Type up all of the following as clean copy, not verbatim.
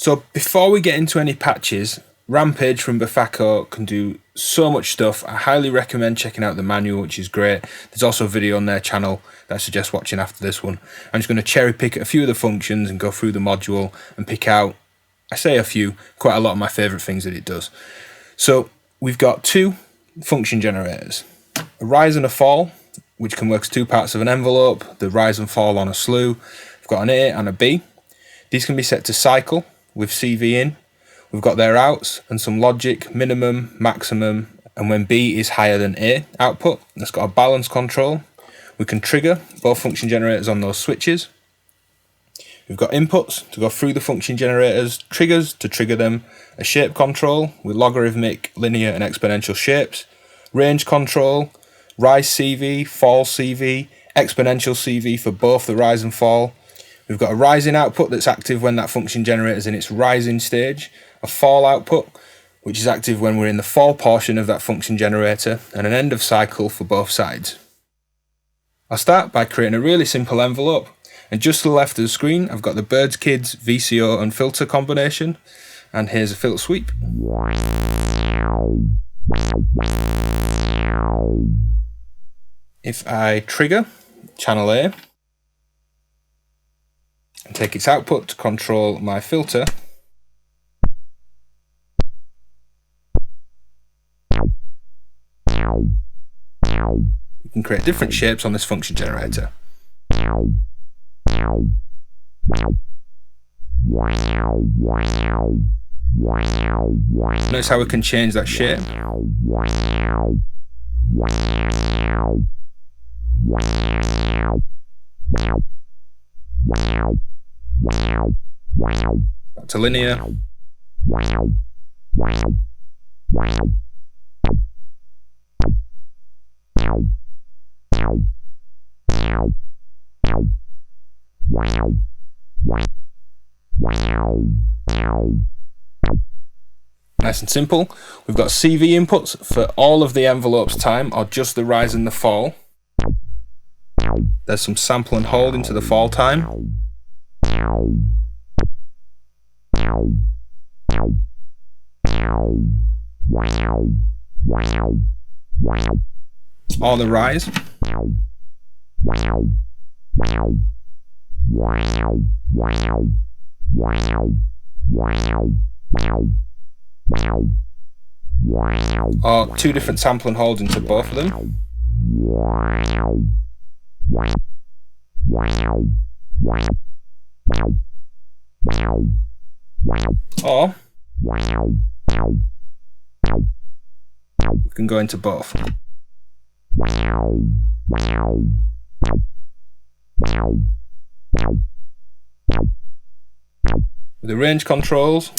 So before we get into any patches, Rampage from Befaco can do so much stuff. I highly recommend checking out the manual, which is great. There's also a video on their channel that I suggest watching after this one. I'm just going to cherry pick a few of the functions and go through the module and pick out, I say a few, quite a lot of my favourite things that it does. So we've got two function generators, a rise and a fall, which can work as two parts of an envelope, the rise and fall on a slew. We've got an A and a B. These can be set to cycle with CV in. We've got their outs and some logic, minimum, maximum, and when B is higher than A output. It's got a balance control. We can trigger both function generators on those switches. We've got inputs to go through the function generators, triggers to trigger them, a shape control with logarithmic, linear and exponential shapes, range control, rise CV, fall CV, exponential CV for both the rise and fall. We've got a rising output that's active when that function generator is in its rising stage, a fall output, which is active when we're in the fall portion of that function generator, and an end of cycle for both sides. I'll start by creating a really simple envelope, and just to the left of the screen I've got the Birds Kids VCO and filter combination, and here's a filter sweep. If I trigger channel A and take its output to control my filter, we can create different shapes on this function generator. Notice how we can change that shape. Back to linear. Nice and simple. We've got CV inputs for all of the envelope's time, or just the rise and the fall. There's some sample and hold into the fall time. Or the rise. Or two different sample and hold into both of them. Or we can go into both. With the range controls,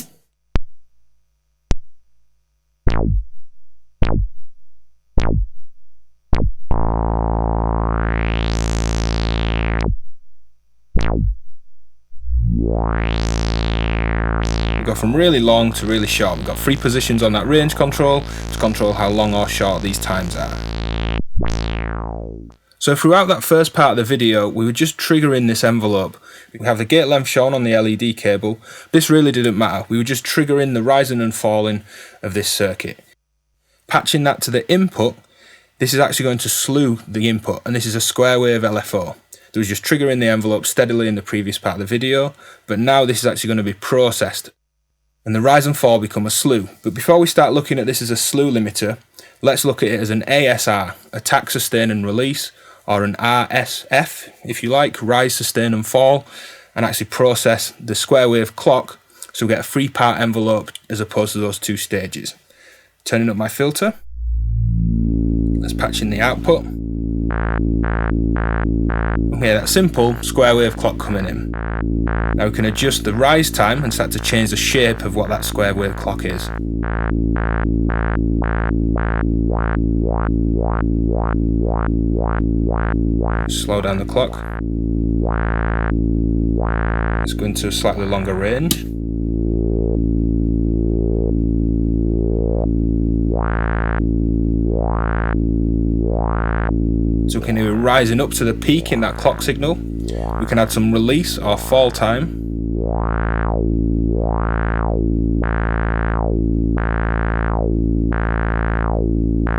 we go from really long to really short. We've got 3 positions on that range control to control how long or short these times are. So throughout that first part of the video, we were just triggering this envelope. We have the gate length shown on the LED cable. This really didn't matter. We were just triggering the rising and falling of this circuit. Patching that to the input, this is actually going to slew the input, and this is a square wave LFO. It was just triggering the envelope steadily in the previous part of the video, but now this is actually going to be processed, and the rise and fall become a slew. But before we start looking at this as a slew limiter, let's look at it as an ASR, attack, sustain and release, or an RSF, if you like, rise, sustain and fall, and actually process the square wave clock so we get a 3-part envelope as opposed to those 2 stages. Turning up my filter, let's patch in the output. Okay, that simple square wave clock coming in. Now we can adjust the rise time and start to change the shape of what that square wave clock is. Slow down the clock. Let's go into a slightly longer range. So we can do rising up to the peak in that clock signal. We can add some release or fall time.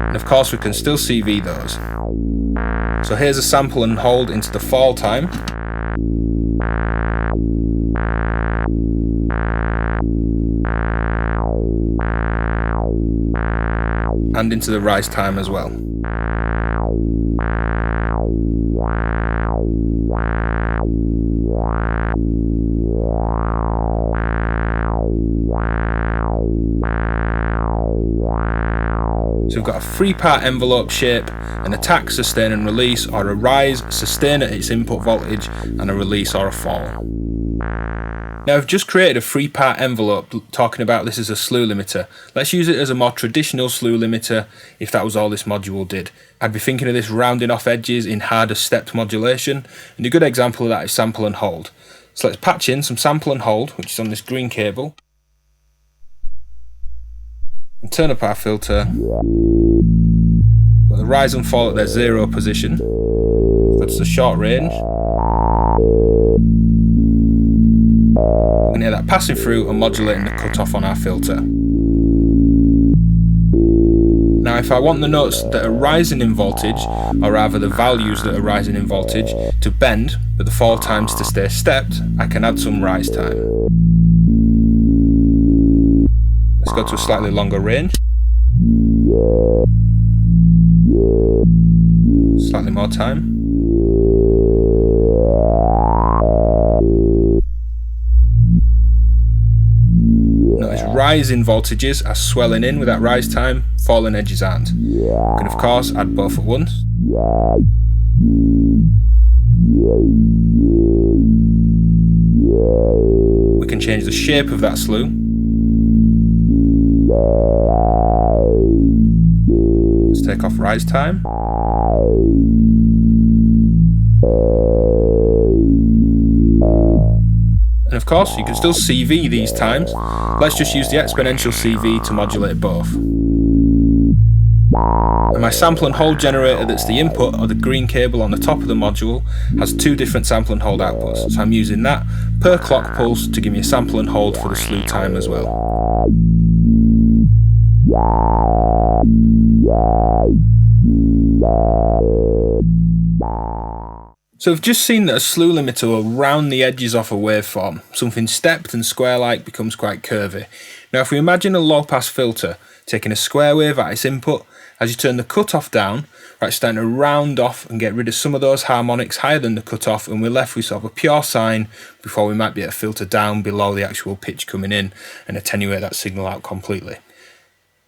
And of course we can still CV those. So here's a sample and hold into the fall time. And into the rise time as well. So we've got a 3-part envelope shape, an attack, sustain and release, or a rise, sustain at its input voltage, and a release or a fall. Now I've just created a 3-part envelope talking about this as a slew limiter. Let's use it as a more traditional slew limiter if that was all this module did. I'd be thinking of this rounding off edges in harder stepped modulation, and a good example of that is sample and hold. So let's patch in some sample and hold, which is on this green cable, and turn up our filter. Got the rise and fall at their 0 position. Go to the short range. We're going to hear that passing through and modulating the cutoff on our filter. Now if I want the notes that are rising in voltage, or rather the values that are rising in voltage, to bend, but the fall times to stay stepped, I can add some rise time. Let's go to a slightly longer range. Slightly more time. Notice rising voltages are swelling in with that rise time, falling edges aren't. We can of course add both at once. We can change the shape of that slew. Let's take off rise time. And of course, you can still CV these times. Let's just use the exponential CV to modulate both. And my sample and hold generator that's the input, or the green cable on the top of the module, has 2 different sample and hold outputs. So I'm using that per clock pulse to give me a sample and hold for the slew time as well. So we've just seen that a slew limiter will round the edges off a waveform. Something stepped and square-like becomes quite curvy. Now if we imagine a low-pass filter taking a square wave at its input, as you turn the cutoff down, it's starting to round off and get rid of some of those harmonics higher than the cutoff, and we're left with sort of a pure sine before we might be able to filter down below the actual pitch coming in and attenuate that signal out completely.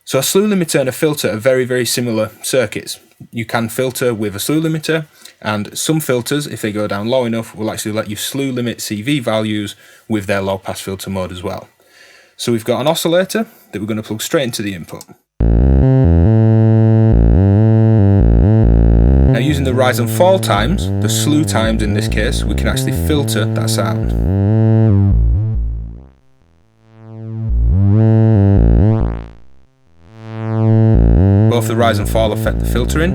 So a slew limiter and a filter are very, very similar circuits. You can filter with a slew limiter, and some filters, if they go down low enough, will actually let you slew limit CV values with their low pass filter mode as well. So we've got an oscillator that we're going to plug straight into the input. Now using the rise and fall times, the slew times in this case, we can actually filter that sound. Both the rise and fall affect the filtering,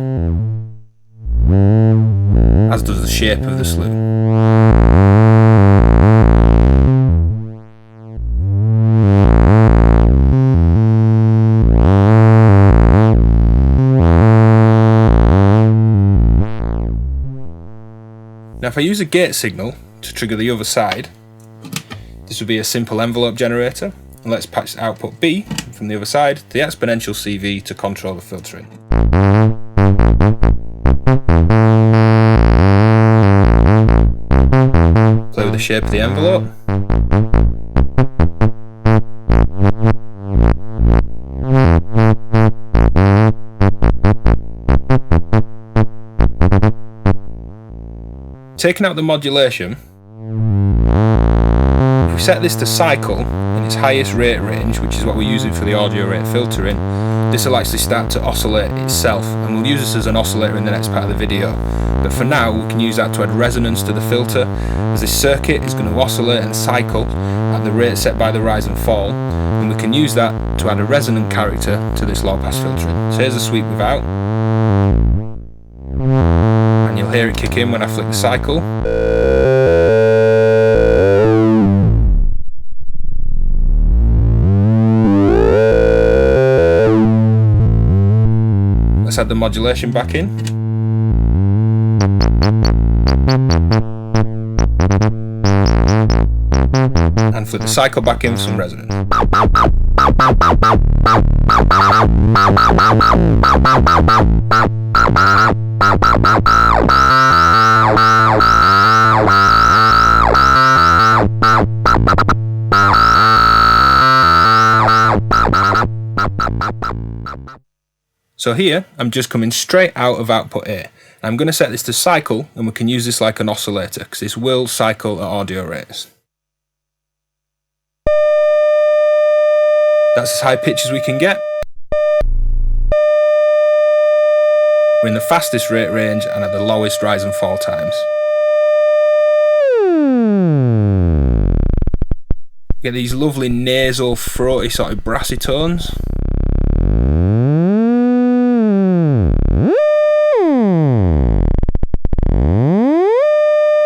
as does the shape of the slew. Now if I use a gate signal to trigger the other side, this would be a simple envelope generator. And let's patch output B from the other side to the exponential CV to control the filtering. Play with the shape of the envelope. Taking out the modulation, if we set this to cycle in its highest rate range, which is what we're using for the audio rate filtering, this will actually start to oscillate itself, and we'll use this as an oscillator in the next part of the video. But for now, we can use that to add resonance to the filter, as this circuit is going to oscillate and cycle at the rate set by the rise and fall, and we can use that to add a resonant character to this low pass filtering. So here's a sweep without, and you'll hear it kick in when I flick the cycle. Let's add the modulation back in. And flip the cycle back in for some resonance. So here, I'm just coming straight out of output A. I'm going to set this to cycle, and we can use this like an oscillator, because this will cycle at audio rates. That's as high pitch as we can get. We're in the fastest rate range and at the lowest rise and fall times. Get these lovely nasal, throaty, sort of brassy tones.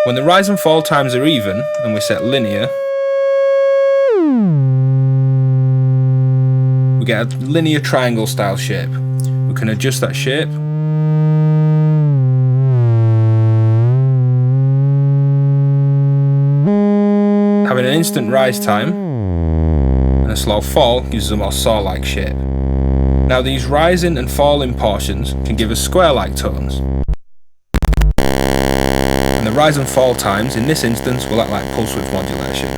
When the rise and fall times are even, and we set linear, we get a linear triangle style shape. We can adjust that shape. Having an instant rise time and a slow fall gives us a more saw-like shape. Now these rising and falling portions can give us square-like tones. And the rise and fall times in this instance will act like pulse width modulation.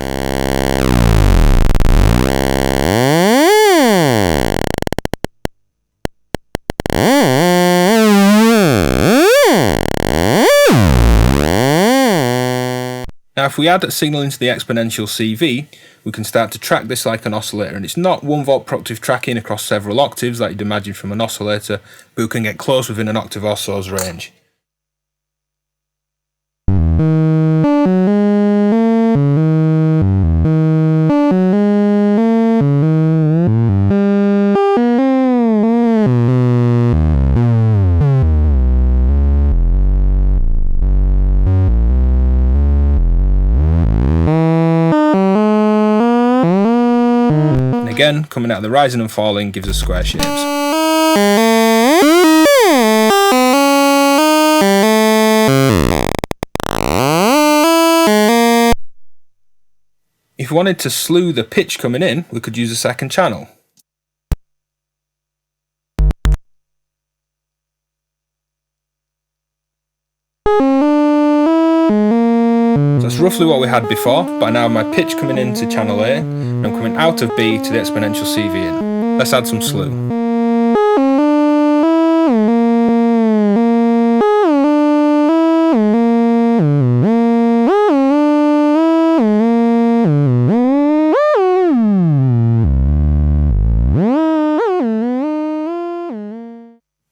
Now if we add a signal into the exponential CV, we can start to track this like an oscillator, and it's not 1 volt per octave tracking across several octaves like you'd imagine from an oscillator, but we can get close within an octave or so's range. Again, coming out of the rising and falling gives us square shapes. If we wanted to slew the pitch coming in, we could use a second channel. So that's roughly what we had before, but now my pitch coming into channel A, and I'm coming out of B to the exponential CV in. Let's add some slew.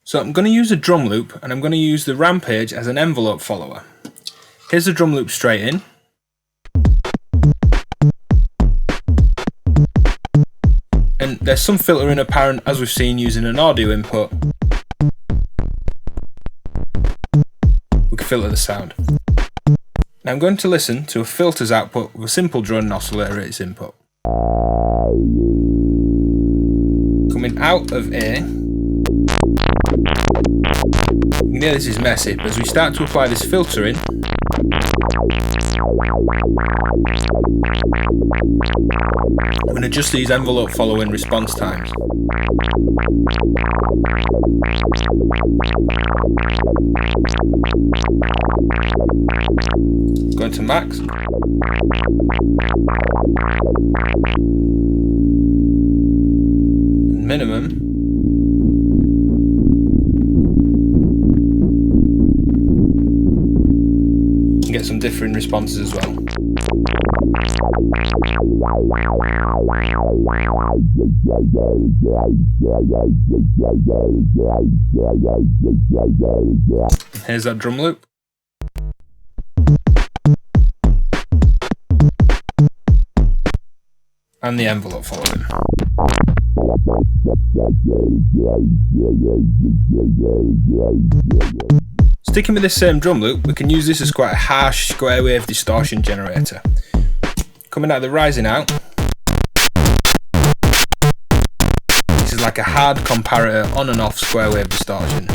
So I'm going to use a drum loop, and I'm going to use the Rampage as an envelope follower. Here's the drum loop straight in. And there's some filtering apparent as we've seen using an audio input. We can filter the sound. Now I'm going to listen to a filter's output with a simple drone oscillator at its input. Coming out of A. You know this is messy, but as we start to apply this filtering, we can adjust these envelope following response times. Going to max. And minimum. And get some differing responses as well. Here's that drum loop. And the envelope following. Sticking with this same drum loop, we can use this as quite a harsh square wave distortion generator. Coming out of the rising out, this is like a hard comparator on and off square wave distortion.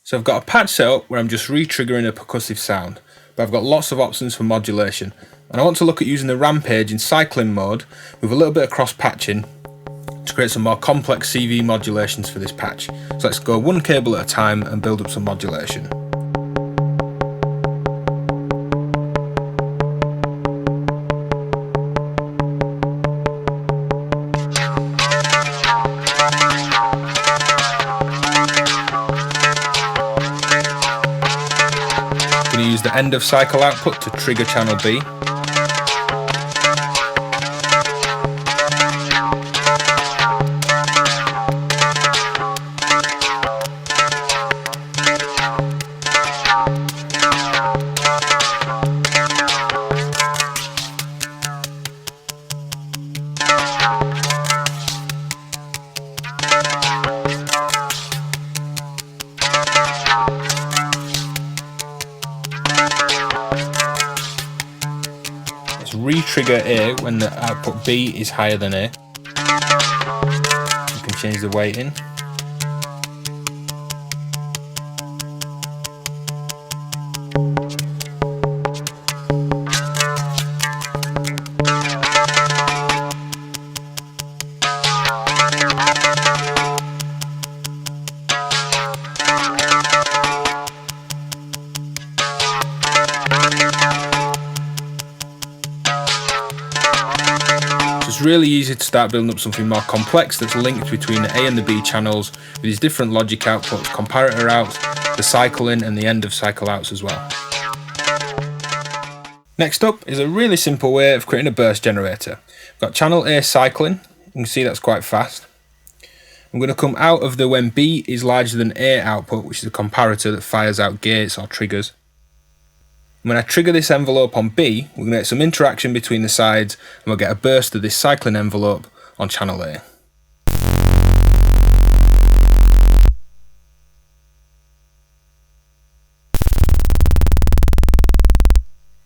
So I've got a patch set up where I'm just re-triggering a percussive sound, but I've got lots of options for modulation, and I want to look at using the Rampage in cycling mode with a little bit of cross patching to create some more complex CV modulations for this patch. So let's go one cable at a time and build up some modulation. I'm going to use the end of cycle output to trigger channel B. Re-trigger A when the output B is higher than A. You can change the weighting. It's really easy to start building up something more complex that's linked between the A and the B channels with these different logic outputs, comparator outs, the cycle in and the end of cycle outs as well. Next up is a really simple way of creating a burst generator. I've got channel A cycling, you can see that's quite fast. I'm going to come out of the when B is larger than A output, which is a comparator that fires out gates or triggers. When I trigger this envelope on B, we're going to get some interaction between the sides and we'll get a burst of this cycling envelope on channel A.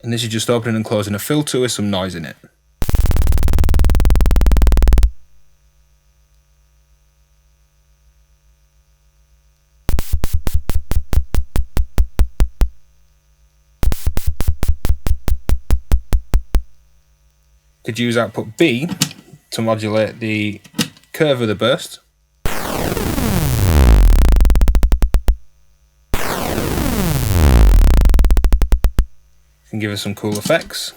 And this is just opening and closing a filter with some noise in it. Could use output B to modulate the curve of the burst. Can give us some cool effects.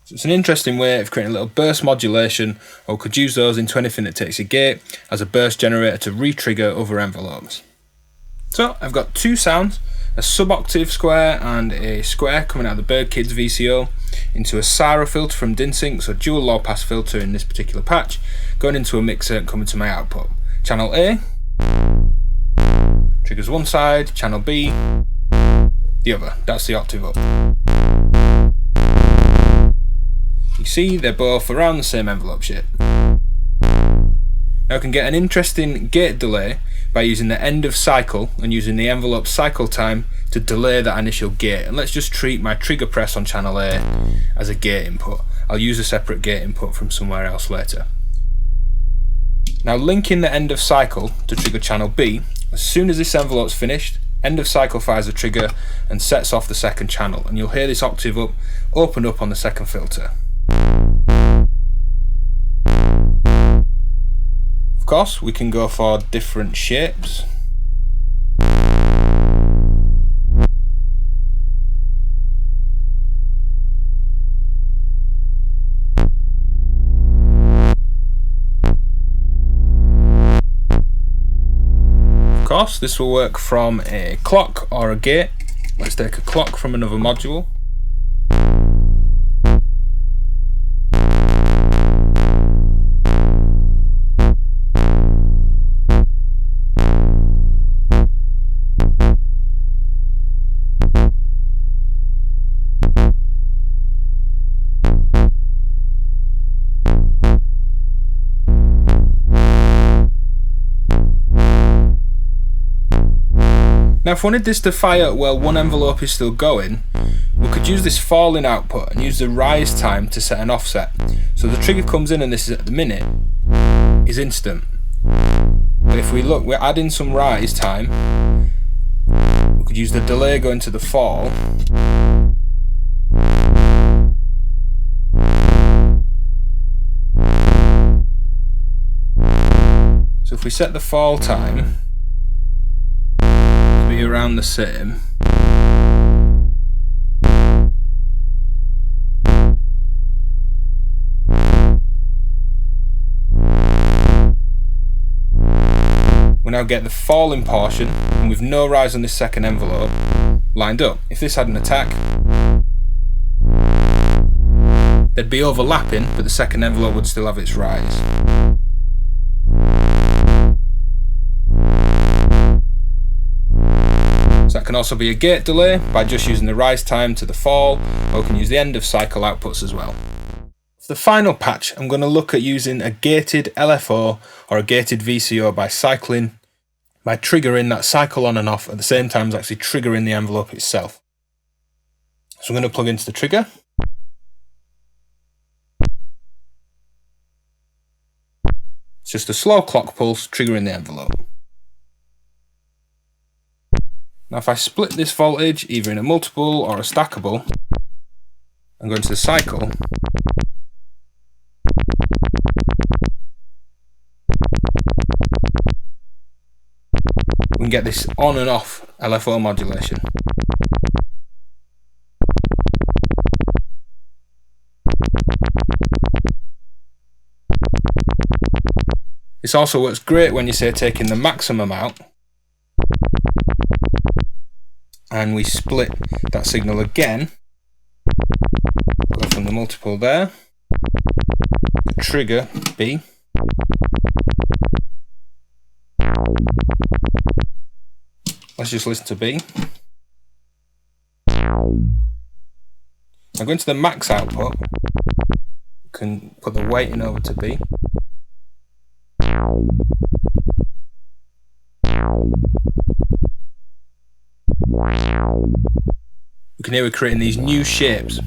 So it's an interesting way of creating a little burst modulation, or could use those into anything that takes a gate as a burst generator to re-trigger other envelopes. So I've got two sounds, a sub-octave square and a square coming out of the Bird Kids VCO into a Sara filter from DinSync, so dual low pass filter in this particular patch, going into a mixer and coming to my output. Channel A triggers one side, channel B the other. That's the octave up. You see they're both around the same envelope shape. Now I can get an interesting gate delay by using the end of cycle and using the envelope cycle time to delay that initial gate. And let's just treat my trigger press on channel A as a gate input. I'll use a separate gate input from somewhere else later. Now linking the end of cycle to trigger channel B, as soon as this envelope's finished, end of cycle fires a trigger and sets off the second channel, and you'll hear this octave up open up on the second filter. Of course, we can go for different shapes. Of course, this will work from a clock or a gate. Let's take a clock from another module. Now if I wanted this to fire while one envelope is still going, we could use this falling output and use the rise time to set an offset. So the trigger comes in, and this is at the minute, is instant. But if we look, we're adding some rise time. We could use the delay going to the fall. So if we set the fall time to be around the same, we now get the falling portion, and with no rise on this second envelope, lined up. If this had an attack, they'd be overlapping, but the second envelope would still have its rise. So that can also be a gate delay by just using the rise time to the fall, or we can use the end of cycle outputs as well. For the final patch, I'm going to look at using a gated LFO or a gated VCO by triggering that cycle on and off at the same time as actually triggering the envelope itself. So I'm going to plug into the trigger. It's just a slow clock pulse triggering the envelope. Now if I split this voltage either in a multiple or a stackable and go into the cycle, we can get this on and off LFO modulation. This also works great when you say taking the maximum out and we split that signal again, go from the multiple there, the trigger B, let's just listen to B. Now go into the max output, you can put the weighting over to B. You can hear we're creating these new shapes.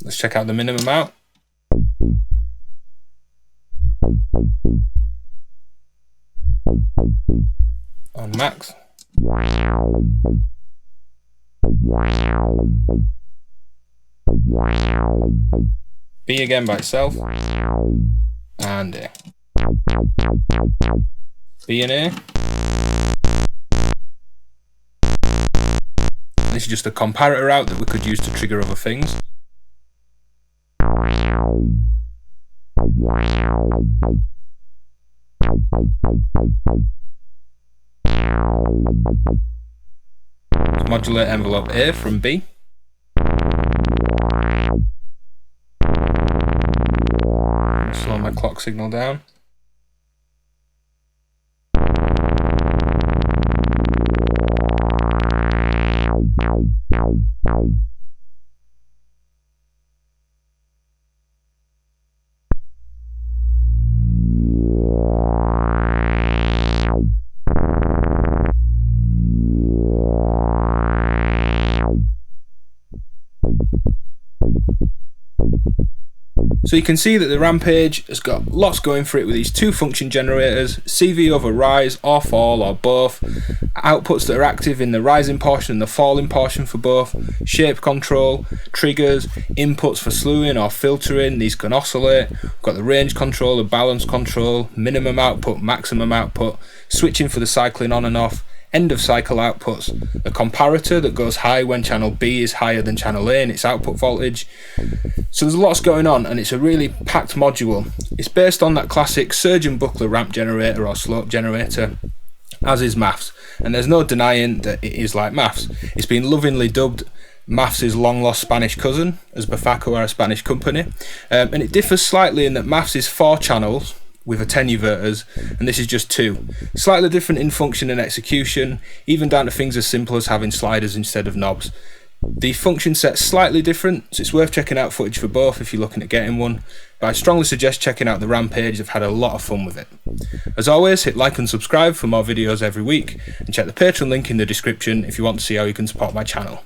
Let's check out the minimum out. On max. B again by itself. And A. B and A. This is just a comparator out that we could use to trigger other things. Let's modulate envelope A from B. Slow my clock signal down. So you can see that the Rampage has got lots going for it with these two function generators, CV over rise or fall or both, outputs that are active in the rising portion and the falling portion for both, shape control, triggers, inputs for slewing or filtering, these can oscillate, we've got the range control, the balance control, minimum output, maximum output, switching for the cycling on and off, end of cycle outputs, a comparator that goes high when channel B is higher than channel A in its output voltage. So there's lots going on and it's a really packed module. It's based on that classic Serge and Buchla ramp generator or slope generator, as is MAFS, and there's no denying that it is like MAFS. It's been lovingly dubbed MAFS' long lost Spanish cousin, as Befaco are a Spanish company, and it differs slightly in that MAFS is 4 channels, with attenuverters, and this is just 2. Slightly different in function and execution, even down to things as simple as having sliders instead of knobs. The function set's slightly different, so it's worth checking out footage for both if you're looking at getting one, but I strongly suggest checking out the Rampage. I've had a lot of fun with it. As always, hit like and subscribe for more videos every week, and check the Patreon link in the description if you want to see how you can support my channel.